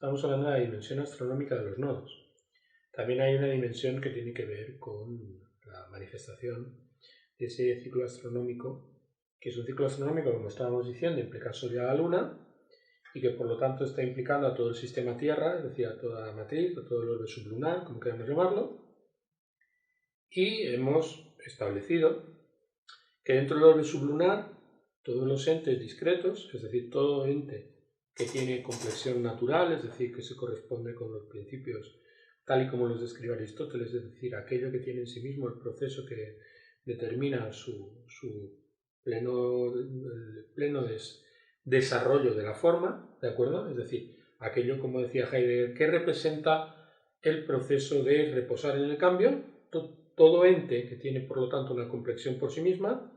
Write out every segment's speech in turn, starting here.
Estamos hablando de la dimensión astronómica de los nodos. También hay una dimensión que tiene que ver con la manifestación de ese ciclo astronómico, que es un ciclo astronómico, como estábamos diciendo, implica Sol y a la Luna, y que por lo tanto está implicando a todo el sistema Tierra, es decir, a toda la matriz, a todo el orbe sublunar, como queramos llamarlo, y hemos establecido que dentro del orbe sublunar todos los entes discretos, es decir, todo ente que tiene complexión natural, es decir, que se corresponde con los principios tal y como los describe Aristóteles, es decir, aquello que tiene en sí mismo el proceso que determina su pleno desarrollo de la forma, ¿de acuerdo? Es decir, aquello, como decía Heidegger, que representa el proceso de reposar en el cambio. Todo ente que tiene, por lo tanto, una complexión por sí misma,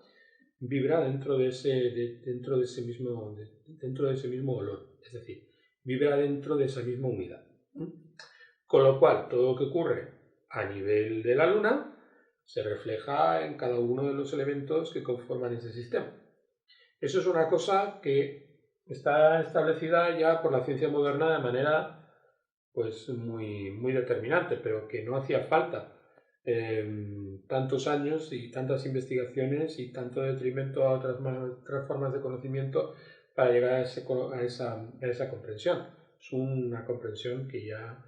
vibra dentro de ese mismo olor, es decir, vibra dentro de esa misma unidad. Con lo cual, todo lo que ocurre a nivel de la Luna se refleja en cada uno de los elementos que conforman ese sistema. Eso es una cosa que está establecida ya por la ciencia moderna de manera pues muy determinante, pero que no hacía falta tantos años y tantas investigaciones y tanto detrimento a otras formas de conocimiento para llegar a esa comprensión. Es una comprensión que ya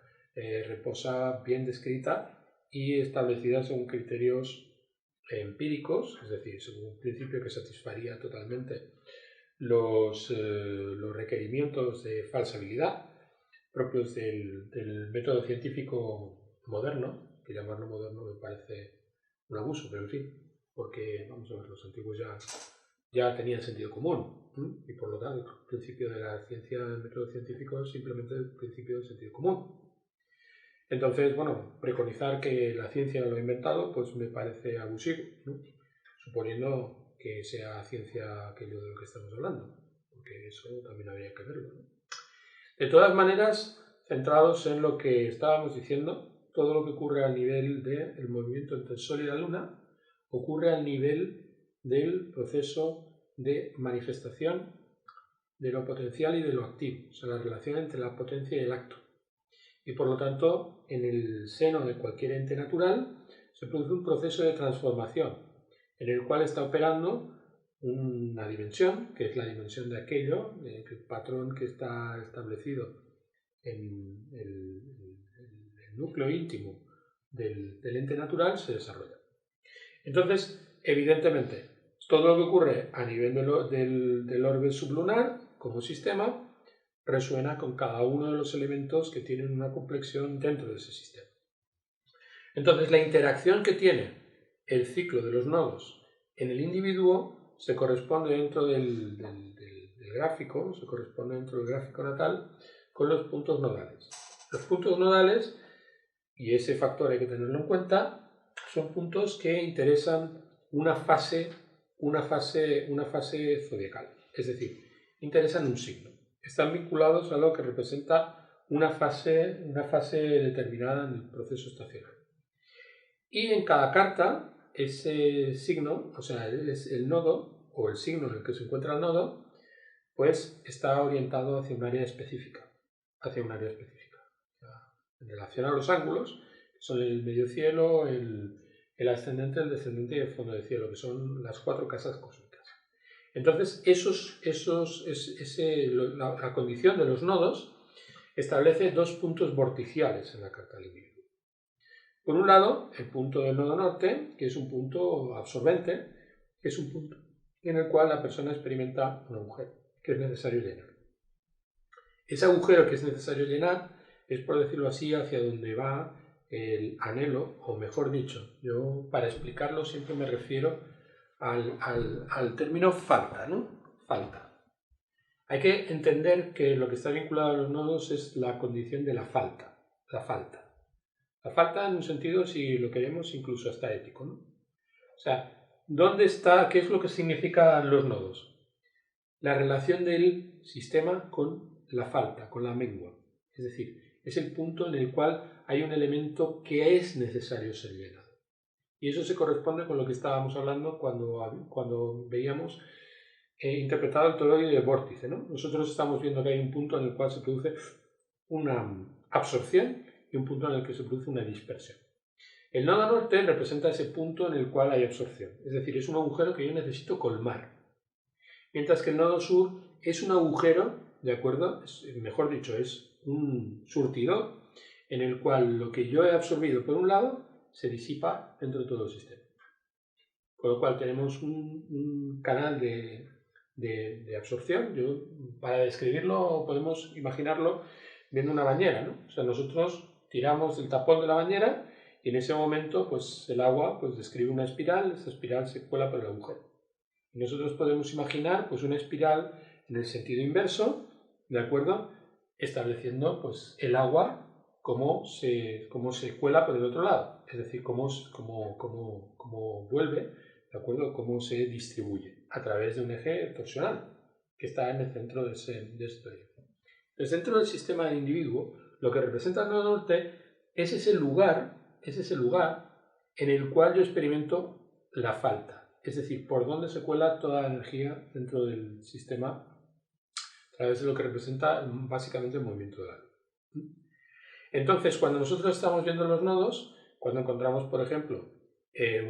reposa bien descrita y establecida según criterios empíricos, es decir, según un principio que satisfaría totalmente los requerimientos de falsabilidad propios del método científico moderno, que llamarlo moderno me parece un abuso, pero en fin, porque, vamos a ver, los antiguos ya tenían sentido común, y por lo tanto el principio de la ciencia del método científico es simplemente el principio del sentido común. Entonces, bueno, preconizar que la ciencia lo ha inventado, pues me parece abusivo, ¿no? Suponiendo que sea ciencia aquello de lo que estamos hablando, porque eso también habría que verlo, ¿no? De todas maneras, centrados en lo que estábamos diciendo, todo lo que ocurre al nivel del movimiento entre el Sol y la Luna ocurre al nivel del proceso de manifestación de lo potencial y de lo activo, o sea, la relación entre la potencia y el acto. Y por lo tanto, en el seno de cualquier ente natural se produce un proceso de transformación en el cual está operando una dimensión, que es la dimensión de aquello, el patrón que está establecido en el núcleo íntimo del ente natural, se desarrolla. Entonces, evidentemente, todo lo que ocurre a nivel del orbe sublunar como sistema resuena con cada uno de los elementos que tienen una complexión dentro de ese sistema. Entonces, la interacción que tiene el ciclo de los nodos en el individuo se corresponde dentro del gráfico, se corresponde dentro del gráfico natal con los puntos nodales. Los puntos nodales, y ese factor hay que tenerlo en cuenta, son puntos que interesan una fase zodiacal, es decir, interesan un signo. Están vinculados a lo que representa una fase determinada en el proceso estacionario. Y en cada carta, ese signo, o sea, el nodo o el signo en el que se encuentra el nodo, pues está orientado hacia un área específica. En relación a los ángulos, que son el medio cielo, el ascendente, el descendente y el fondo de cielo, que son las 4 casas cósmicas. Entonces, la condición de los nodos establece 2 puntos vorticiales en la carta del individuo. Por un lado, el punto del nodo norte, que es un punto absorbente, que es un punto en el cual la persona experimenta un agujero que es necesario llenar. Ese agujero que es necesario llenar es, por decirlo así, hacia donde va el anhelo, o mejor dicho, yo para explicarlo siempre me refiero al término falta, ¿no? Falta. Hay que entender que lo que está vinculado a los nodos es la condición de la falta. La falta en un sentido, si lo queremos, incluso hasta ético, ¿no? O sea, ¿dónde está, qué es lo que significan los nodos? La relación del sistema con la falta, con la mengua. Es decir, es el punto en el cual hay un elemento que es necesario ser llenado. Y eso se corresponde con lo que estábamos hablando cuando veíamos interpretado el toroide del vórtice, ¿no? Nosotros estamos viendo que hay un punto en el cual se produce una absorción y un punto en el que se produce una dispersión. El nodo norte representa ese punto en el cual hay absorción, es decir, es un agujero que yo necesito colmar. Mientras que el nodo sur es un agujero, ¿de acuerdo? Mejor dicho, es un surtidor en el cual lo que yo he absorbido por un lado se disipa dentro de todo el sistema. Con lo cual tenemos un canal de absorción. Para describirlo podemos imaginarlo viendo una bañera, ¿no? O sea, nosotros tiramos el tapón de la bañera y en ese momento pues, el agua pues, describe una espiral, esa espiral se cuela por el agujero. Y nosotros podemos imaginar pues, una espiral en el sentido inverso, ¿de acuerdo? Estableciendo pues, el agua cómo se cuela por el otro lado, es decir, cómo vuelve, ¿de acuerdo? Cómo se distribuye a través de un eje torsional que está en el centro de este eje. El centro del sistema del individuo, lo que representa el nodo norte, es ese lugar en el cual yo experimento la falta, es decir, por donde se cuela toda la energía dentro del sistema a través de lo que representa básicamente el movimiento de la luz. Entonces, cuando nosotros estamos viendo los nodos, cuando encontramos, por ejemplo, el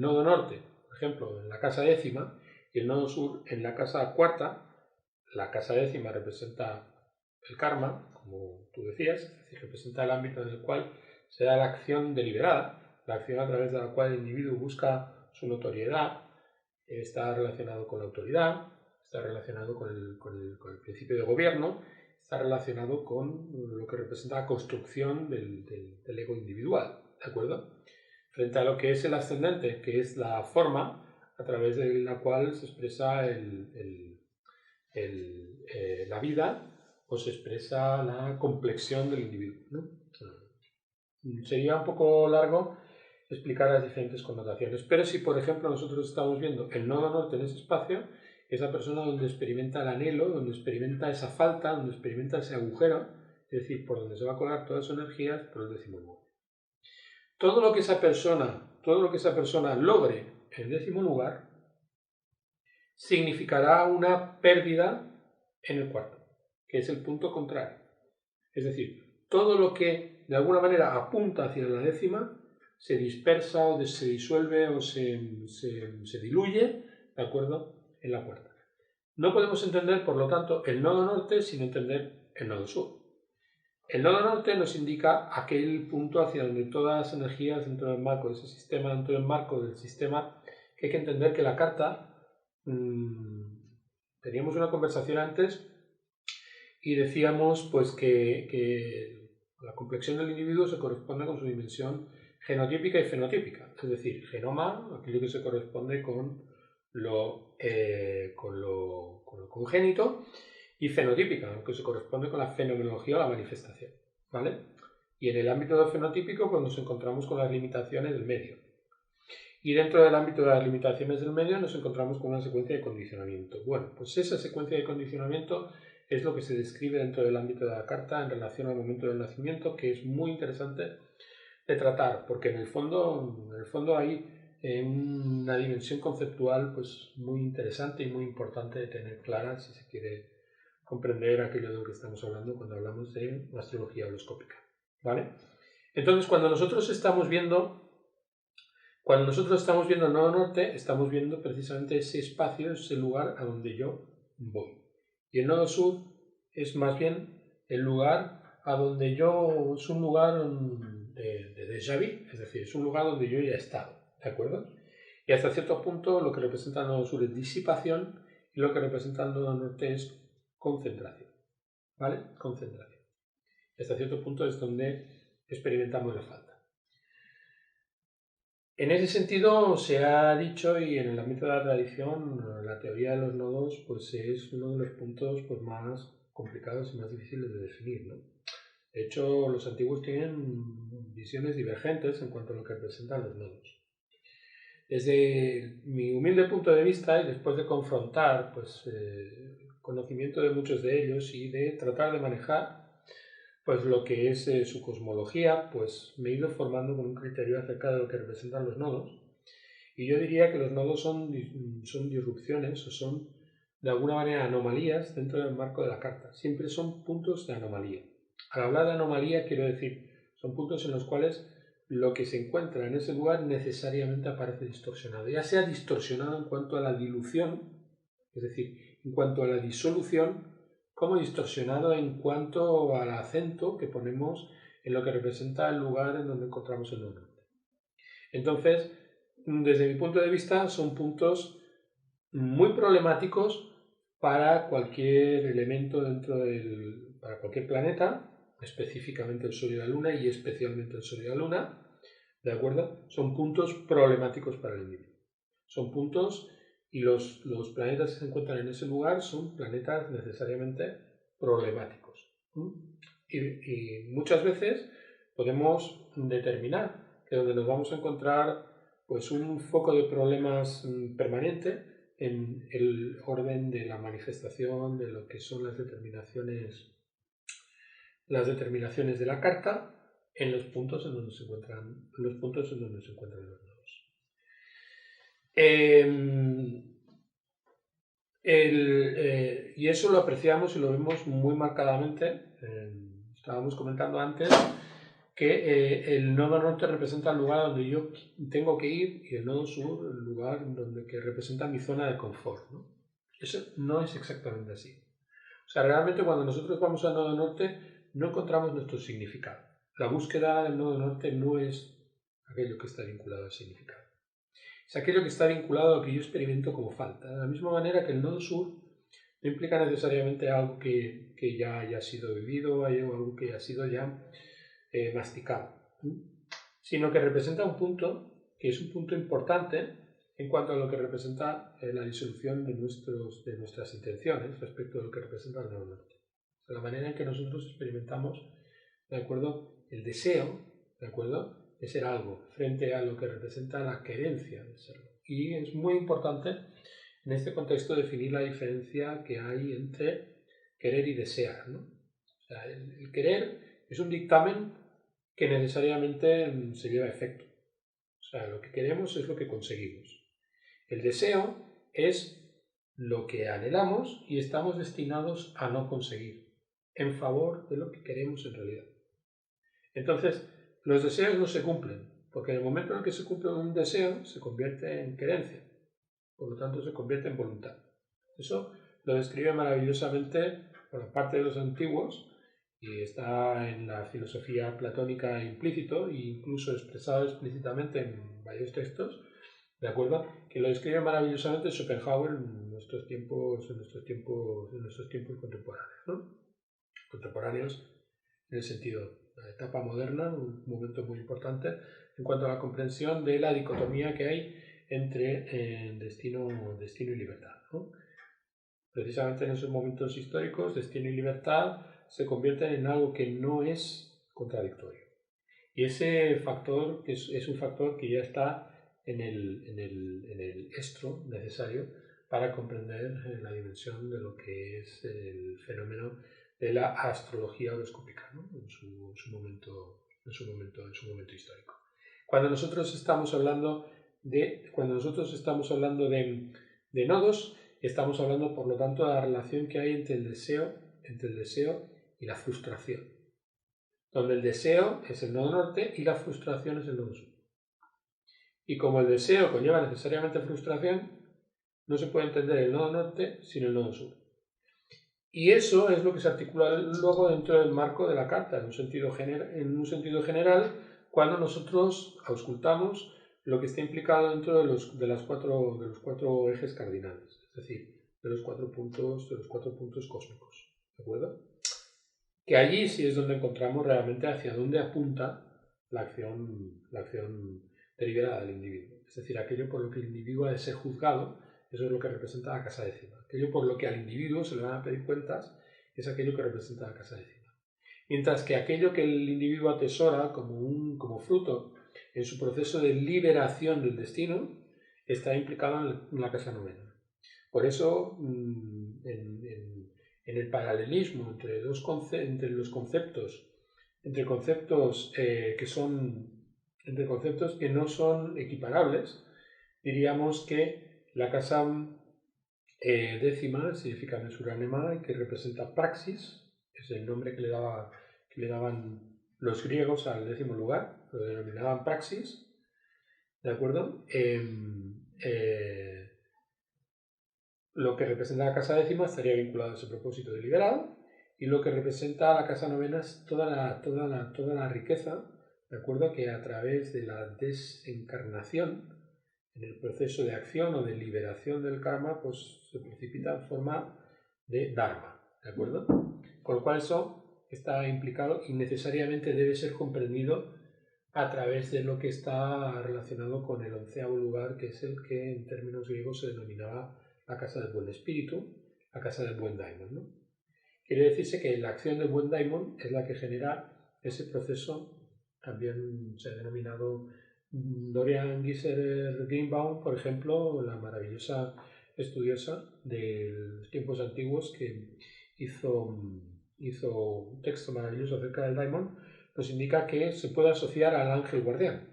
nodo norte, por ejemplo, en la casa décima, y el nodo sur en la casa cuarta, la casa décima representa el karma, como tú decías, es decir, representa el ámbito en el cual se da la acción deliberada, la acción a través de la cual el individuo busca su notoriedad, está relacionado con la autoridad, está relacionado con el principio de gobierno, está relacionado con lo que representa la construcción del ego individual, ¿de acuerdo? Frente a lo que es el ascendente, que es la forma a través de la cual se expresa la vida o se expresa la complexión del individuo, ¿no? Sería un poco largo explicar las diferentes connotaciones, pero si por ejemplo nosotros estamos viendo el nodo norte en ese espacio, esa persona donde experimenta el anhelo, donde experimenta esa falta, donde experimenta ese agujero, es decir, por donde se va a colar toda su energía, por el 19. Todo lo que esa persona logre en el 10º lugar significará una pérdida en el cuarto, que es el punto contrario. Es decir, todo lo que de alguna manera apunta hacia la décima se dispersa o se disuelve o se diluye, ¿de acuerdo?, en la cuarta. No podemos entender, por lo tanto, el nodo norte sin entender el nodo sur. El nodo norte nos indica aquel punto hacia donde todas las energías dentro del marco de ese sistema, dentro del marco del sistema, que hay que entender que la carta, teníamos una conversación antes y decíamos pues que la complexión del individuo se corresponde con su dimensión genotípica y fenotípica, es decir, genoma, aquello que se corresponde con lo congénito, y fenotípica, lo que se corresponde con la fenomenología o la manifestación, ¿vale? Y en el ámbito de fenotípico pues nos encontramos con las limitaciones del medio. Y dentro del ámbito de las limitaciones del medio nos encontramos con una secuencia de condicionamiento. Bueno, pues esa secuencia de condicionamiento es lo que se describe dentro del ámbito de la carta en relación al momento del nacimiento, que es muy interesante de tratar, porque en el fondo hay una dimensión conceptual pues muy interesante y muy importante de tener clara si se quiere comprender aquello de lo que estamos hablando cuando hablamos de astrología holoscópica, ¿vale? Entonces, cuando nosotros estamos viendo el nodo norte, estamos viendo precisamente ese espacio, ese lugar a donde yo voy. Y el nodo sur es más bien el lugar a donde yo, es un lugar de déjà vu, es decir, es un lugar donde yo ya he estado, ¿de acuerdo? Y hasta cierto punto lo que representa el nodo sur es disipación y lo que representa el nodo norte es concentración, ¿vale? Concentración. Y hasta cierto punto es donde experimentamos la falta. En ese sentido se ha dicho, y en el ámbito de la tradición, la teoría de los nodos pues es uno de los puntos pues, más complicados y más difíciles de definir, ¿no? De hecho, los antiguos tienen visiones divergentes en cuanto a lo que representan los nodos. Desde mi humilde punto de vista, y después de confrontar pues, conocimiento de muchos de ellos y de tratar de manejar pues lo que es su cosmología, pues me he ido formando con un criterio acerca de lo que representan los nodos. Y yo diría que los nodos son disrupciones o son de alguna manera anomalías dentro del marco de la carta. Siempre son puntos de anomalía. Al hablar de anomalía quiero decir, son puntos en los cuales lo que se encuentra en ese lugar necesariamente aparece distorsionado, ya sea distorsionado en cuanto a la dilución, es decir, en cuanto a la disolución, como distorsionado en cuanto al acento que ponemos en lo que representa el lugar en donde encontramos el nodo norte. Entonces, desde mi punto de vista, son puntos muy problemáticos para cualquier elemento para cualquier planeta, específicamente el Sol y la Luna y especialmente el Sol y la Luna, ¿de acuerdo? Son puntos problemáticos para el individuo. Son puntos y los planetas que se encuentran en ese lugar son planetas necesariamente problemáticos. Y muchas veces podemos determinar que donde nos vamos a encontrar pues un foco de problemas permanente en el orden de la manifestación de lo que son las determinaciones de la carta en los puntos en donde se encuentran los nodos. Y eso lo apreciamos y lo vemos muy marcadamente. Estábamos comentando antes que el nodo norte representa el lugar donde yo tengo que ir y el nodo sur el lugar que representa mi zona de confort, ¿no? Eso no es exactamente así. O sea, realmente cuando nosotros vamos al nodo norte no encontramos nuestro significado. La búsqueda del nodo norte no es aquello que está vinculado al significado. Es aquello que está vinculado a lo que yo experimento como falta. De la misma manera que el nodo sur no implica necesariamente algo que ya haya sido vivido o algo que haya sido ya masticado, sino que representa un punto que es un punto importante en cuanto a lo que representa la disolución de nuestras intenciones respecto a lo que representa el nodo norte. De la manera en que nosotros experimentamos, ¿de acuerdo?, el deseo, ¿de acuerdo?, de ser algo frente a lo que representa la querencia de serlo. Y es muy importante en este contexto definir la diferencia que hay entre querer y desear, ¿no? O sea, el querer es un dictamen que necesariamente se lleva a efecto. O sea, lo que queremos es lo que conseguimos. El deseo es lo que anhelamos y estamos destinados a no conseguir, en favor de lo que queremos en realidad. Entonces, los deseos no se cumplen, porque en el momento en el que se cumple un deseo, se convierte en querencia. Por lo tanto, se convierte en voluntad. Eso lo describe maravillosamente por parte de los antiguos y está en la filosofía platónica implícito e incluso expresado explícitamente en varios textos, ¿de acuerdo? Que lo describe maravillosamente Schopenhauer en nuestros tiempos contemporáneos, ¿no? Contemporáneos en el sentido de la etapa moderna, un momento muy importante en cuanto a la comprensión de la dicotomía que hay entre destino y libertad, ¿no? Precisamente en esos momentos históricos, destino y libertad se convierten en algo que no es contradictorio. Y ese factor es un factor que ya está en el estro necesario para comprender la dimensión de lo que es el fenómeno de la astrología horoscópica, ¿no?, en su momento histórico. Cuando nosotros estamos hablando de nodos, estamos hablando, por lo tanto, de la relación que hay entre el deseo y la frustración, donde el deseo es el nodo norte y la frustración es el nodo sur. Y como el deseo conlleva necesariamente frustración, no se puede entender el nodo norte sin el nodo sur. Y eso es lo que se articula luego dentro del marco de la carta, en un sentido general, cuando nosotros auscultamos lo que está implicado dentro de los cuatro ejes cardinales, es decir, de los cuatro puntos cósmicos, ¿de acuerdo? Que allí sí es donde encontramos realmente hacia dónde apunta la acción deliberada del individuo. Es decir, aquello por lo que el individuo ha de ser juzgado, eso es lo que representa la casa décima. Aquello por lo que al individuo se le van a pedir cuentas es aquello que representa la casa décima. Mientras que aquello que el individuo atesora como fruto en su proceso de liberación del destino está implicado en la casa novena. Por eso, en el paralelismo entre conceptos que no son equiparables, diríamos que la casa Décima significa mesuranema, que representa praxis, es el nombre que le daban los griegos al 10.º lugar, lo denominaban praxis, ¿de acuerdo? Lo que representa la casa décima estaría vinculado a ese propósito deliberado, y lo que representa la casa novena es toda la riqueza, ¿de acuerdo? Que a través de la desencarnación, en el proceso de acción o de liberación del karma, pues se precipita en forma de dharma, ¿de acuerdo? Con lo cual eso está implicado y necesariamente debe ser comprendido a través de lo que está relacionado con el 11.º lugar, que es el que en términos griegos se denominaba la casa del buen espíritu, la casa del buen daimon, ¿no? Quiere decirse que la acción del buen daimon es la que genera ese proceso, también se ha denominado Dorian Gieser Greenbaum, por ejemplo, la maravillosa estudiosa de los tiempos antiguos que hizo un texto maravilloso acerca del daimon, nos indica que se puede asociar al ángel guardián.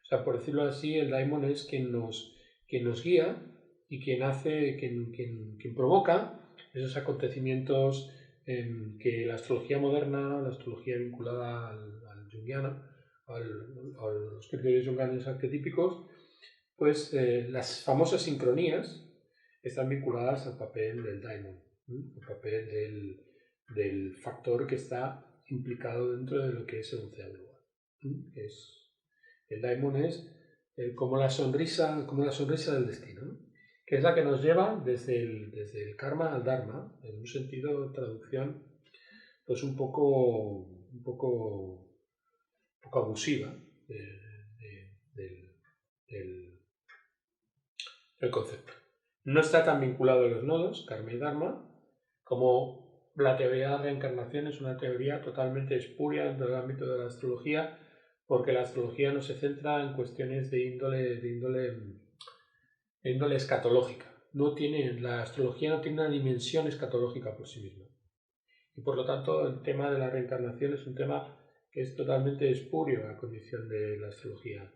O sea, por decirlo así, el daimon es quien nos guía y quien provoca esos acontecimientos que la astrología moderna, la astrología vinculada al junguiano, a los criterios junguianos arquetípicos, pues las famosas sincronías están vinculadas al papel del daimon, al papel del factor que está implicado dentro de lo que es el 11.º lugar. El daimon es como la sonrisa del destino, ¿no? Que es la que nos lleva desde el karma al dharma, en un sentido de traducción pues un poco abusiva del concepto. No está tan vinculado a los nodos, karma y dharma, como la teoría de la reencarnación es una teoría totalmente espuria dentro del ámbito de la astrología, porque la astrología no se centra en cuestiones de índole escatológica. La astrología no tiene una dimensión escatológica por sí misma. Y por lo tanto el tema de la reencarnación es un tema que es totalmente espurio a la condición de la astrología,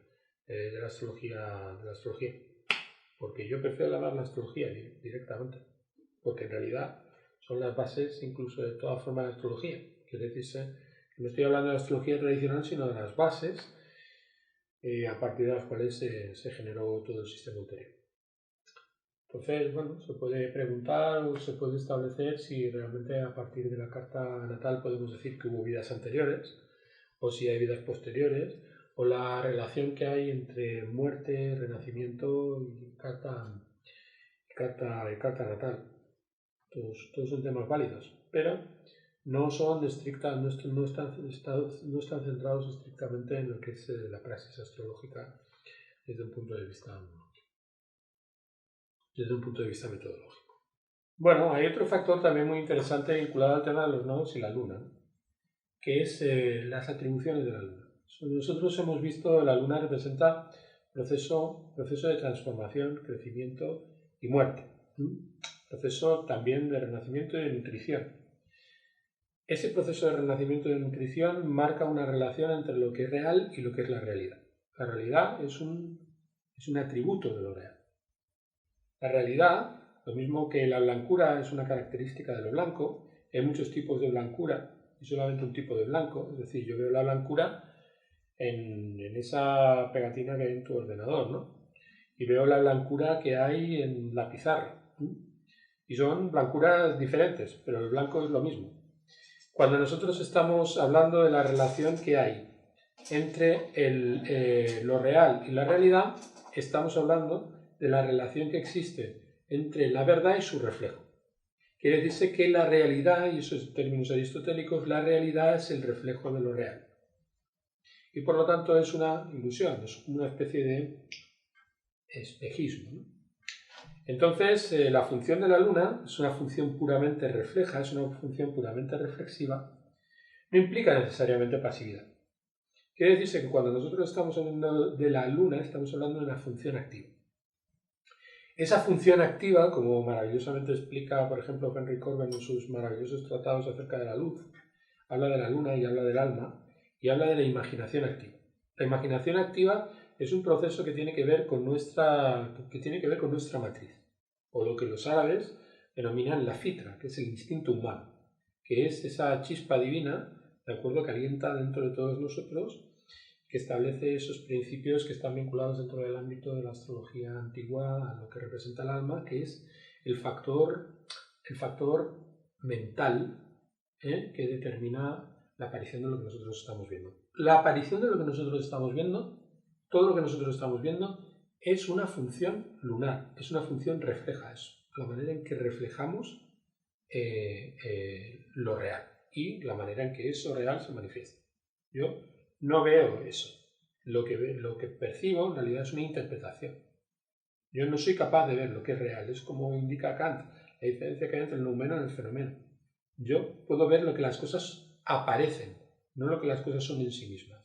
porque yo prefiero hablar la astrología directamente, porque en realidad son las bases incluso de toda forma de astrología. Quiere decirse que no estoy hablando de la astrología tradicional, sino de las bases a partir de las cuales se generó todo el sistema ulterior. Entonces, bueno, se puede preguntar o se puede establecer si realmente a partir de la carta natal podemos decir que hubo vidas anteriores o si hay vidas posteriores, o la relación que hay entre muerte, renacimiento y carta natal. Todos son temas válidos, pero no están centrados estrictamente en lo que es la praxis astrológica desde un punto de vista metodológico. Bueno, hay otro factor también muy interesante vinculado al tema de los nodos y la luna, que es las atribuciones de la luna. Nosotros hemos visto la luna representa proceso de transformación, crecimiento y muerte. Proceso también de renacimiento y de nutrición. Ese proceso de renacimiento y de nutrición marca una relación entre lo que es real y lo que es la realidad. La realidad es un atributo de lo real. La realidad, lo mismo que la blancura es una característica de lo blanco, hay muchos tipos de blancura y solamente un tipo de blanco, es decir, yo veo la blancura en esa pegatina que hay en tu ordenador, ¿no? Y veo la blancura que hay en la pizarra. Y son blancuras diferentes, pero el blanco es lo mismo. Cuando nosotros estamos hablando de la relación que hay entre lo real y la realidad, estamos hablando de la relación que existe entre la verdad y su reflejo. Quiere decirse que la realidad, y eso es en términos aristotélicos, la realidad es el reflejo de lo real. Y por lo tanto es una ilusión, es una especie de espejismo, ¿no? Entonces, la función de la luna es una función puramente refleja, es una función puramente reflexiva, no implica necesariamente pasividad. Quiere decirse que cuando nosotros estamos hablando de la luna, estamos hablando de una función activa. Esa función activa, como maravillosamente explica, por ejemplo, Henry Corbin en sus maravillosos tratados acerca de la luz, habla de la luna y habla del alma, y habla de la imaginación activa. La imaginación activa es un proceso que tiene que ver con nuestra matriz. o lo que los árabes denominan la fitra, que es el instinto humano, que es esa chispa divina, de acuerdo, que alienta dentro de todos nosotros, que establece esos principios que están vinculados dentro del ámbito de la astrología antigua a lo que representa el alma, que es el factor mental, que determina la aparición de lo que nosotros estamos viendo. La aparición de lo que nosotros estamos viendo, todo lo que nosotros estamos viendo, es una función lunar, es una función refleja, es la manera en que reflejamos lo real y la manera en que eso real se manifiesta. Yo no veo eso. Lo que percibo en realidad es una interpretación. Yo no soy capaz de ver lo que es real. Es como indica Kant, la diferencia que hay entre el noumeno y el fenómeno. Yo puedo ver lo que las cosas aparecen, no lo que las cosas son en sí mismas.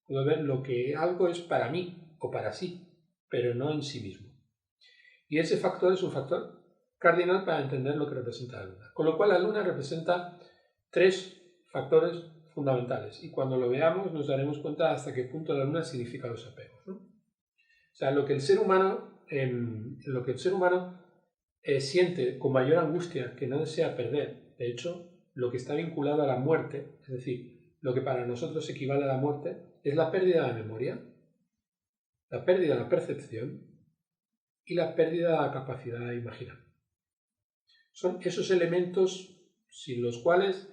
Puedo ver lo que algo es para mí o para sí, pero no en sí mismo. Y ese factor es un factor cardinal para entender lo que representa la luna. Con lo cual la luna representa 3 factores fundamentales y cuando lo veamos nos daremos cuenta hasta qué punto la luna significa los apegos, ¿no? O sea, lo que el ser humano siente con mayor angustia que no desea perder, de hecho, lo que está vinculado a la muerte, es decir, lo que para nosotros equivale a la muerte, es la pérdida de la memoria, la pérdida de la percepción y la pérdida de la capacidad de imaginar. Son esos elementos sin los cuales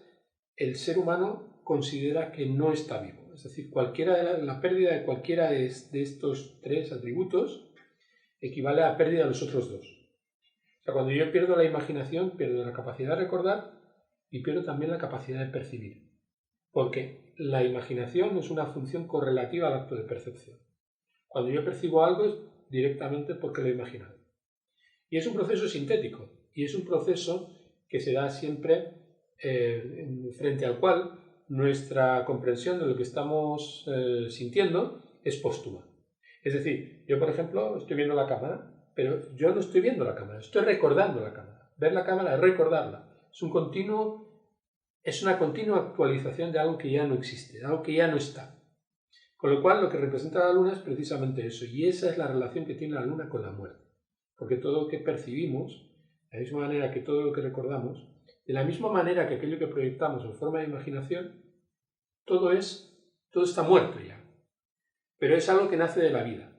el ser humano considera que no está vivo. Es decir, la pérdida de cualquiera de estos 3 atributos equivale a la pérdida de los otros 2. O sea, cuando yo pierdo la imaginación, pierdo la capacidad de recordar y pierdo también la capacidad de percibir. Porque la imaginación es una función correlativa al acto de percepción. Cuando yo percibo algo es directamente porque lo he imaginado. Y es un proceso sintético y es un proceso que se da siempre frente al cual nuestra comprensión de lo que estamos sintiendo es póstuma. Es decir, yo por ejemplo estoy viendo la cámara, pero yo no estoy viendo la cámara, estoy recordando la cámara. Ver la cámara es recordarla. Es una continua actualización de algo que ya no existe, de algo que ya no está. Con lo cual lo que representa la luna es precisamente eso, y esa es la relación que tiene la luna con la muerte. Porque todo lo que percibimos, de la misma manera que todo lo que recordamos, de la misma manera que aquello que proyectamos en forma de imaginación, todo está muerto ya. Pero es algo que nace de la vida.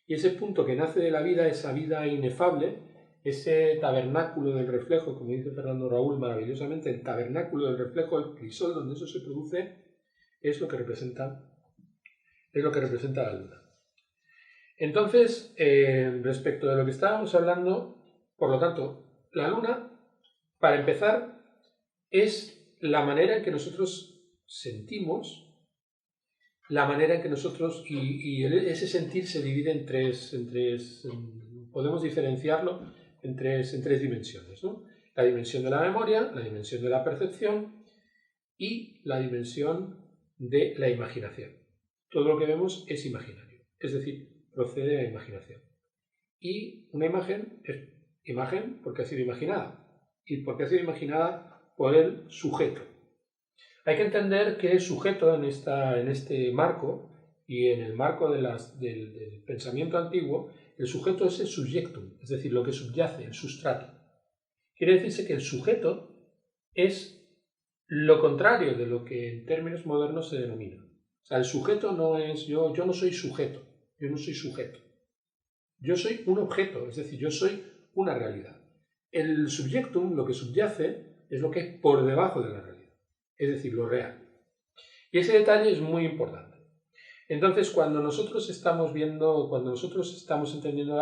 Y ese punto que nace de la vida, esa vida inefable, ese tabernáculo del reflejo, como dice Fernando Raúl maravillosamente, el tabernáculo del reflejo, el crisol donde eso se produce, es lo que representa la luna. Entonces, respecto de lo que estábamos hablando, por lo tanto, la luna, para empezar, es la manera en que nosotros sentimos, la manera en que nosotros, ese sentir se divide en tres, podemos diferenciarlo en tres dimensiones, ¿no? La dimensión de la memoria, la dimensión de la percepción y la dimensión de la imaginación. Todo lo que vemos es imaginario, es decir, procede de la imaginación. Y una imagen es imagen porque ha sido imaginada, y porque ha sido imaginada por el sujeto. Hay que entender que el sujeto en este marco, y en el marco del pensamiento antiguo, el sujeto es el subjectum, es decir, lo que subyace, el sustrato. Quiere decirse que el sujeto es lo contrario de lo que en términos modernos se denomina. O sea, el sujeto no es yo no soy sujeto, yo no soy sujeto. Yo soy un objeto, es decir, yo soy una realidad. El subjectum, lo que subyace, es lo que es por debajo de la realidad, es decir, lo real. Y ese detalle es muy importante. Entonces, cuando nosotros estamos entendiendo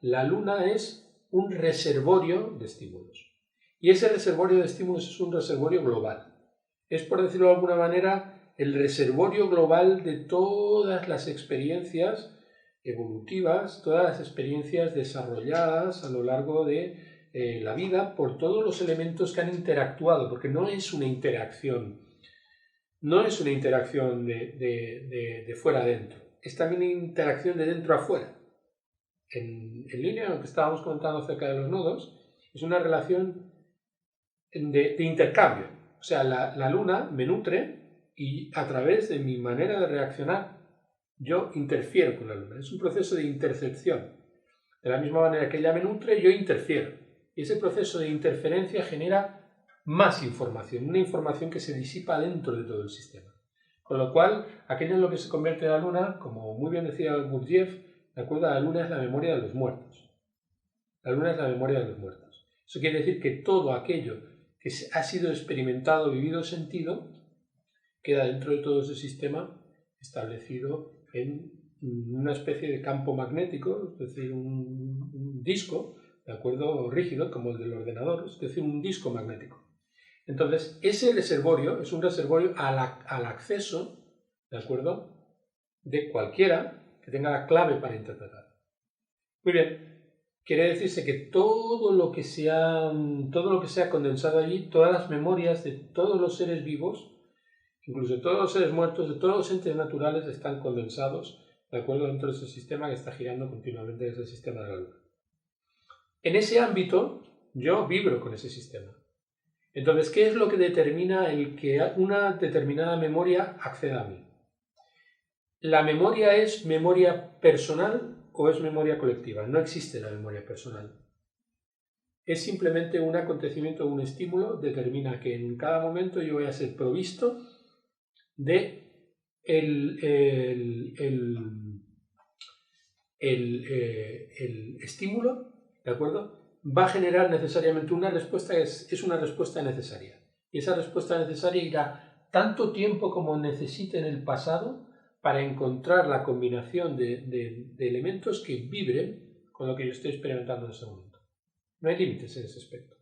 la luna es un reservorio de estímulos. Y ese reservorio de estímulos es un reservorio global. Es, por decirlo de alguna manera, el reservorio global de todas las experiencias evolutivas, todas las experiencias desarrolladas a lo largo de la vida por todos los elementos que han interactuado, porque no es una interacción de fuera a dentro, es también una interacción de dentro a fuera. En línea, lo que estábamos comentando acerca de los nodos, es una relación de intercambio. O sea, la luna me nutre y a través de mi manera de reaccionar yo interfiero con la luna. Es un proceso de intercepción. De la misma manera que ella me nutre, yo interfiero. Y ese proceso de interferencia genera más información, una información que se disipa dentro de todo el sistema. Con lo cual, aquello en lo que se convierte la luna, como muy bien decía Gurdjieff, ¿de acuerdo? La luna es la memoria de los muertos. La luna es la memoria de los muertos. Eso quiere decir que todo aquello que ha sido experimentado, vivido, sentido, queda dentro de todo ese sistema establecido en una especie de campo magnético, es decir, un disco, ¿de acuerdo? Rígido, como el del ordenador, es decir, un disco magnético. Entonces, ese reservorio es un reservorio al acceso, ¿de acuerdo?, de cualquiera que tenga la clave para interpretar. Muy bien, quiere decirse que todo lo que se ha condensado allí, todas las memorias de todos los seres vivos, incluso todos los seres muertos, de todos los entes naturales, están condensados, ¿de acuerdo?, dentro de ese sistema que está girando continuamente, ese sistema de la Luna. En ese ámbito, yo vibro con ese sistema. Entonces, ¿qué es lo que determina el que una determinada memoria acceda a mí? ¿La memoria es memoria personal o es memoria colectiva? No existe la memoria personal. Es simplemente un acontecimiento, un estímulo, determina que en cada momento yo voy a ser provisto de el estímulo, ¿de acuerdo? Va a generar necesariamente una respuesta, es una respuesta necesaria. Y esa respuesta necesaria irá tanto tiempo como necesite en el pasado para encontrar la combinación de elementos que vibren con lo que yo estoy experimentando en ese momento. No hay límites en ese aspecto.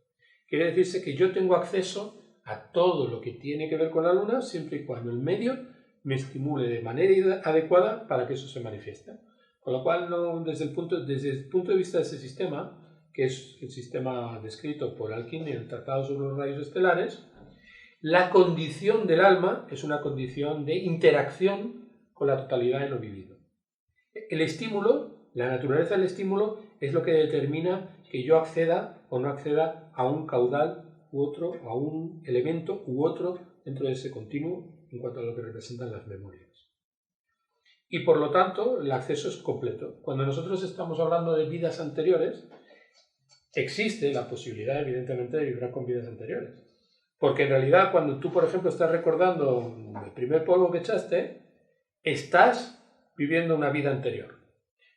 Quiere decirse que yo tengo acceso a todo lo que tiene que ver con la Luna siempre y cuando el medio me estimule de manera adecuada para que eso se manifieste. Con lo cual, desde el punto de vista de ese sistema, que es el sistema descrito por Alkin en el Tratado sobre los Rayos Estelares, la condición del alma es una condición de interacción con la totalidad de lo vivido. El estímulo, la naturaleza del estímulo, es lo que determina que yo acceda o no acceda a un caudal u otro, a un elemento u otro dentro de ese continuo en cuanto a lo que representan las memorias. Y por lo tanto, el acceso es completo. Cuando nosotros estamos hablando de vidas anteriores, existe la posibilidad, evidentemente, de vibrar con vidas anteriores. Porque en realidad, cuando tú, por ejemplo, estás recordando el primer polvo que echaste, estás viviendo una vida anterior.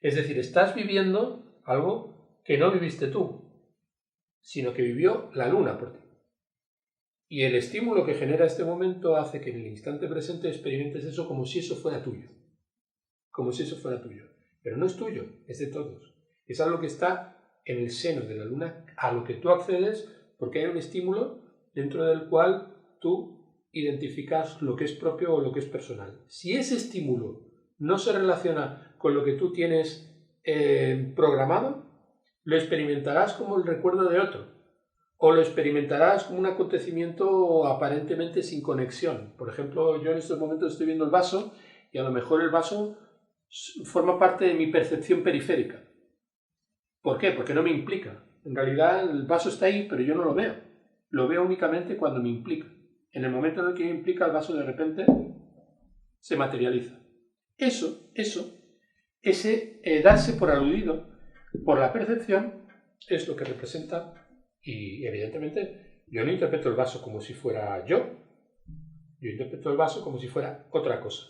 Es decir, estás viviendo algo que no viviste tú, sino que vivió la Luna por ti. Y el estímulo que genera este momento hace que en el instante presente experimentes eso como si eso fuera tuyo. Como si eso fuera tuyo. Pero no es tuyo, es de todos. Es algo que está en el seno de la Luna, a lo que tú accedes porque hay un estímulo dentro del cual tú identificas lo que es propio o lo que es personal. Si ese estímulo no se relaciona con lo que tú tienes programado, lo experimentarás como el recuerdo de otro, o lo experimentarás como un acontecimiento aparentemente sin conexión. Por ejemplo, yo en estos momentos estoy viendo el vaso y a lo mejor el vaso forma parte de mi percepción periférica. ¿Por qué? Porque no me implica. En realidad el vaso está ahí, pero yo no lo veo. Lo veo únicamente cuando me implica. En el momento en el que me implica, el vaso de repente se materializa. Ese darse por aludido por la percepción es lo que representa, y evidentemente yo no interpreto el vaso como si fuera yo interpreto el vaso como si fuera otra cosa.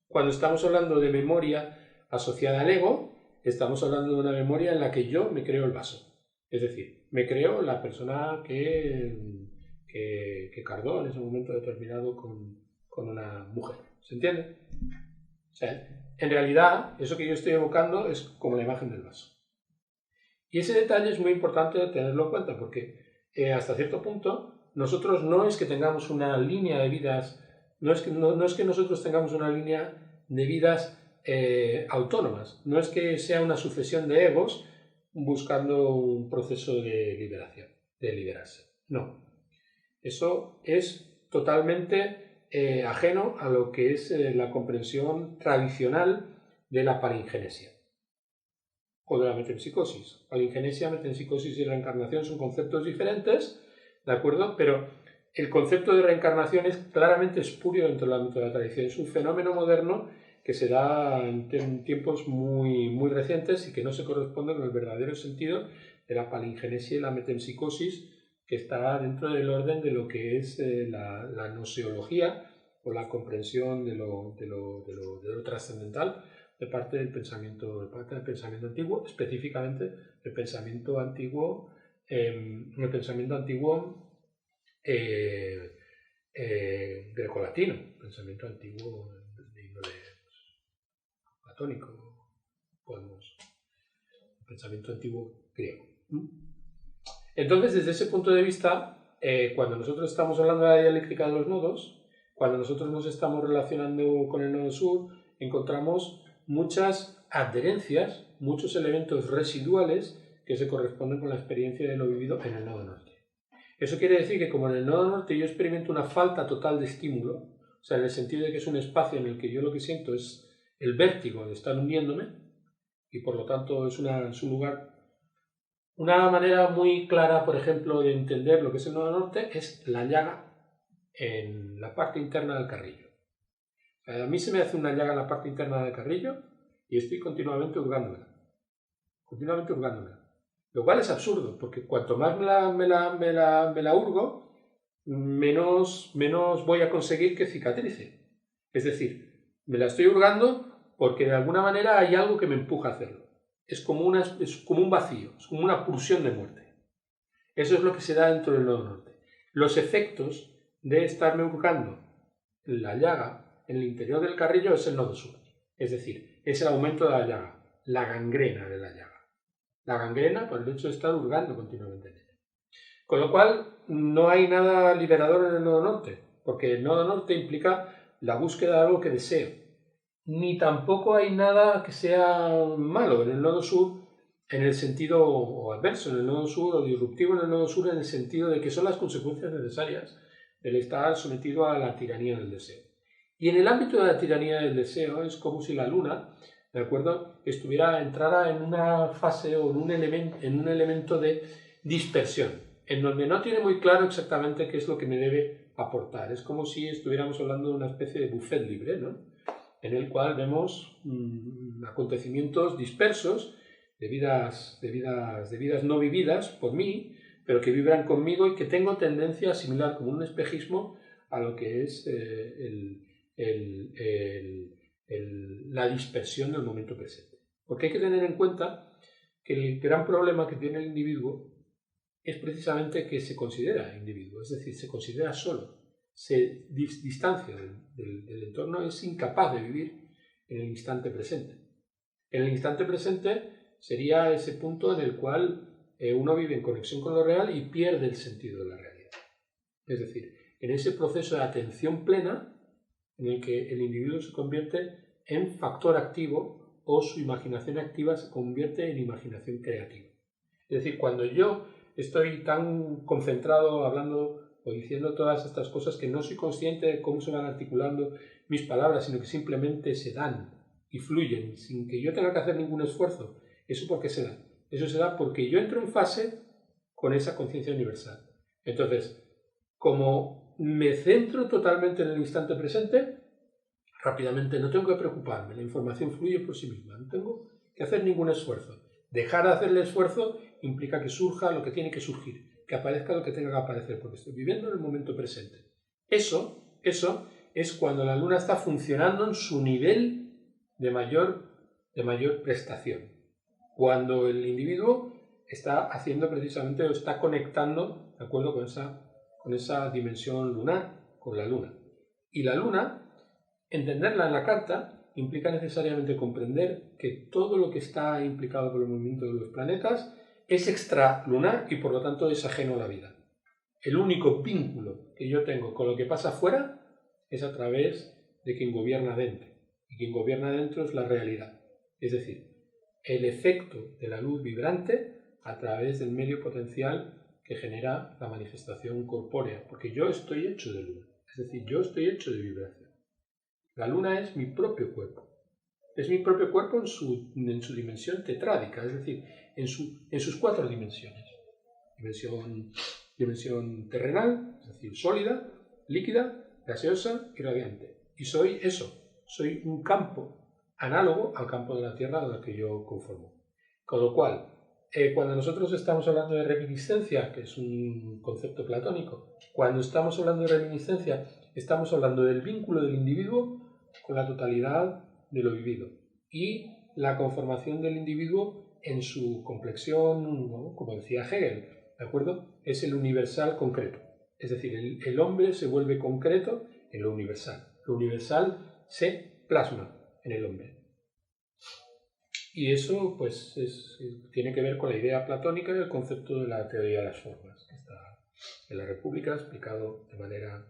Cuando estamos hablando de memoria asociada al ego, estamos hablando de una memoria en la que yo me creo el vaso. Es decir, me creo la persona que cardó en ese momento determinado con una mujer. ¿Se entiende? O sea, en realidad, eso que yo estoy evocando es como la imagen del vaso. Y ese detalle es muy importante tenerlo en cuenta porque hasta cierto punto nosotros no es que tengamos una línea de vidas, no es que nosotros tengamos una línea de vidas autónomas, no es que sea una sucesión de egos buscando un proceso de liberación, de liberarse. No. Eso es totalmente ajeno a lo que es la comprensión tradicional de la palingenesia o de la metempsicosis. Palingenesia, metempsicosis y reencarnación son conceptos diferentes, ¿de acuerdo? Pero el concepto de reencarnación es claramente espurio dentro del ámbito de la tradición. Es un fenómeno moderno que se da en tiempos muy recientes y que no se corresponde con el verdadero sentido de la palingenesia y la metempsicosis, que está dentro del orden de lo que es la gnoseología o la comprensión de lo trascendental de parte del pensamiento antiguo, específicamente el pensamiento antiguo grecolatino, pensamiento antiguo de índole platónico, pensamiento antiguo griego. Entonces, desde ese punto de vista, cuando nosotros estamos hablando de la dialéctica de los nodos, cuando nosotros nos estamos relacionando con el nodo sur, encontramos muchas adherencias, muchos elementos residuales que se corresponden con la experiencia de lo vivido en el nodo norte. Eso quiere decir que como en el nodo norte yo experimento una falta total de estímulo, o sea, en el sentido de que es un espacio en el que yo lo que siento es el vértigo de estar hundiéndome, y por lo tanto es un lugar. Una manera muy clara, por ejemplo, de entender lo que es el nodo norte es la llaga en la parte interna del carrillo. A mí se me hace una llaga en la parte interna del carrillo y estoy continuamente hurgándomela. Lo cual es absurdo, porque cuanto más me la hurgo, menos voy a conseguir que cicatrice. Es decir, me la estoy hurgando porque de alguna manera hay algo que me empuja a hacerlo. Es como un vacío, es como una pulsión de muerte. Eso es lo que se da dentro del nodo norte. Los efectos de estarme hurgando la llaga en el interior del carrillo es el nodo sur. Es decir, es el aumento de la llaga, la gangrena de la llaga. La gangrena por el hecho de estar hurgando continuamente en ella. Con lo cual, no hay nada liberador en el nodo norte, porque el nodo norte implica la búsqueda de algo que deseo. Ni tampoco hay nada que sea malo en el nodo sur en el sentido o adverso en el nodo sur o disruptivo en el nodo sur en el sentido de que son las consecuencias necesarias del estar sometido a la tiranía del deseo. Y en el ámbito de la tiranía del deseo es como si la luna, ¿de acuerdo?, entrara en una fase o en un elemento de dispersión, en donde no tiene muy claro exactamente qué es lo que me debe aportar. Es como si estuviéramos hablando de una especie de buffet libre, ¿no?, en el cual vemos acontecimientos dispersos de vidas no vividas por mí, pero que vibran conmigo y que tengo tendencia a asimilar como un espejismo a lo que es la dispersión del momento presente. Porque hay que tener en cuenta que el gran problema que tiene el individuo es precisamente que se considera individuo, es decir, se considera solo, se distancia del entorno, es incapaz de vivir en el instante presente. En el instante presente sería ese punto en el cual uno vive en conexión con lo real y pierde el sentido de la realidad. Es decir, en ese proceso de atención plena en el que el individuo se convierte en factor activo o su imaginación activa se convierte en imaginación creativa. Es decir, cuando yo estoy tan concentrado hablando o diciendo todas estas cosas que no soy consciente de cómo se van articulando mis palabras, sino que simplemente se dan y fluyen sin que yo tenga que hacer ningún esfuerzo. ¿Eso por qué se da? Eso se da porque yo entro en fase con esa conciencia universal. Entonces, como me centro totalmente en el instante presente, rápidamente no tengo que preocuparme, la información fluye por sí misma, no tengo que hacer ningún esfuerzo. Dejar de hacer el esfuerzo implica que surja lo que tiene que surgir, que aparezca lo que tenga que aparecer, porque estoy viviendo en el momento presente. Eso es cuando la luna está funcionando en su nivel de mayor prestación. Cuando el individuo está haciendo precisamente o está conectando, ¿de acuerdo?, con esa dimensión lunar, con la luna. Y la luna, entenderla en la carta, implica necesariamente comprender que todo lo que está implicado por el movimiento de los planetas es extralunar y por lo tanto es ajeno a la vida. El único vínculo que yo tengo con lo que pasa afuera es a través de quien gobierna dentro. Y quien gobierna dentro es la realidad. Es decir, el efecto de la luz vibrante a través del medio potencial que genera la manifestación corpórea. Porque yo estoy hecho de luz. Es decir, yo estoy hecho de vibración. La luna es mi propio cuerpo. Es mi propio cuerpo en su dimensión tetrádica, es decir, en sus 4 dimensiones. Dimensión terrenal, es decir, sólida, líquida, gaseosa y radiante. Y soy eso. soy un campo análogo al campo de la Tierra del que yo conformo. Con lo cual, cuando nosotros estamos hablando de reminiscencia, que es un concepto platónico, cuando estamos hablando de reminiscencia, estamos hablando del vínculo del individuo con la totalidad de lo vivido y la conformación del individuo en su complexión, ¿no? Como decía Hegel, ¿de acuerdo? Es el universal concreto. Es decir, el hombre se vuelve concreto en lo universal. Lo universal se plasma en el hombre. Y eso pues tiene que ver con la idea platónica y el concepto de la teoría de las formas, que está en la República explicado de manera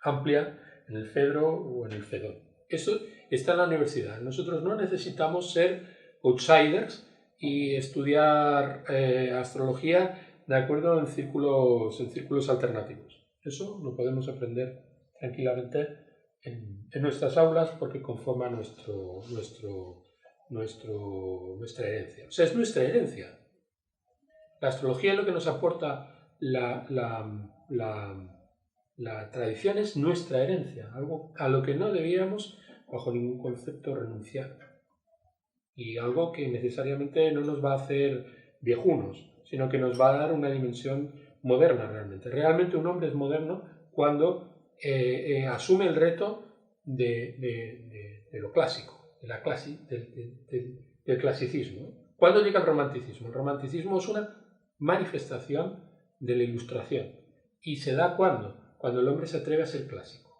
amplia en el Fedro o en el Fedón. Eso está en la universidad. Nosotros no necesitamos ser outsiders y estudiar astrología de acuerdo en círculos alternativos. Eso lo podemos aprender tranquilamente en nuestras aulas porque conforma nuestra herencia. O sea, es nuestra herencia. La astrología es lo que nos aporta la tradición, es nuestra herencia, algo a lo que no debíamos bajo ningún concepto renunciar. Y algo que necesariamente no nos va a hacer viejunos, sino que nos va a dar una dimensión moderna realmente. Realmente un hombre es moderno cuando asume el reto de lo clásico, del clasicismo. ¿Cuándo llega el romanticismo? El romanticismo es una manifestación de la Ilustración. ¿Y se da cuándo? Cuando el hombre se atreve a ser clásico.